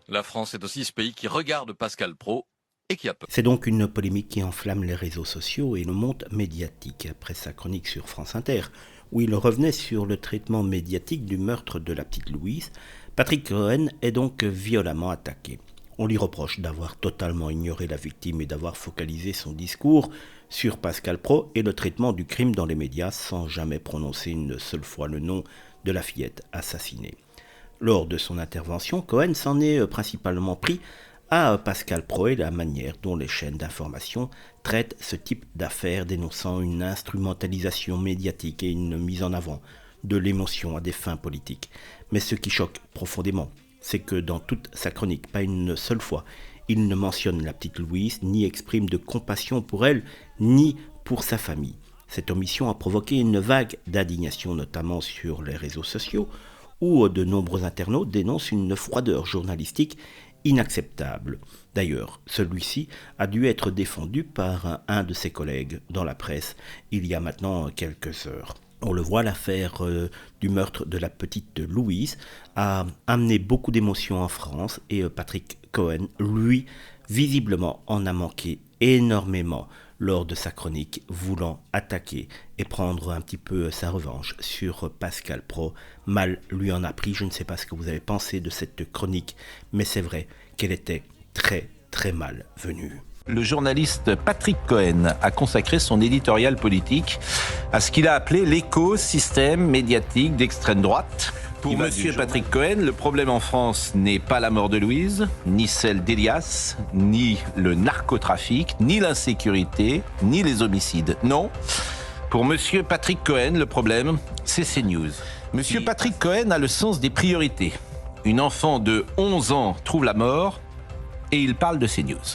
La France est aussi ce pays qui regarde Pascal Praud et qui a peur. C'est donc une polémique qui enflamme les réseaux sociaux et le monde médiatique. Après sa chronique sur France Inter, où il revenait sur le traitement médiatique du meurtre de la petite Louise, Patrick Cohen est donc violemment attaqué. On lui reproche d'avoir totalement ignoré la victime et d'avoir focalisé son discours sur Pascal Praud et le traitement du crime dans les médias sans jamais prononcer une seule fois le nom de la fillette assassinée. Lors de son intervention, Cohen s'en est principalement pris à Pascal Praud et la manière dont les chaînes d'information traitent ce type d'affaires, dénonçant une instrumentalisation médiatique et une mise en avant de l'émotion à des fins politiques. Mais ce qui choque profondément, c'est que dans toute sa chronique, pas une seule fois, il ne mentionne la petite Louise, ni exprime de compassion pour elle, ni pour sa famille. Cette omission a provoqué une vague d'indignation, notamment sur les réseaux sociaux, où de nombreux internautes dénoncent une froideur journalistique inacceptable. D'ailleurs, celui-ci a dû être défendu par un de ses collègues dans la presse il y a maintenant quelques heures. On le voit, l'affaire du meurtre de la petite Louise a amené beaucoup d'émotions en France et Patrick Cohen, lui, visiblement en a manqué énormément lors de sa chronique, voulant attaquer et prendre un petit peu sa revanche sur Pascal Praud. Mal lui en a pris. Je ne sais pas ce que vous avez pensé de cette chronique, mais c'est vrai qu'elle était très très mal venue. Le journaliste Patrick Cohen a consacré son éditorial politique à ce qu'il a appelé l'écosystème médiatique d'extrême droite. Pour monsieur Patrick Cohen, le problème en France n'est pas la mort de Louise, ni celle d'Elias, ni le narcotrafic, ni l'insécurité, ni les homicides. Non. Pour monsieur Patrick Cohen, le problème, c'est CNews. Monsieur Patrick Cohen a le sens des priorités. Une enfant de 11 ans trouve la mort et il parle de CNews.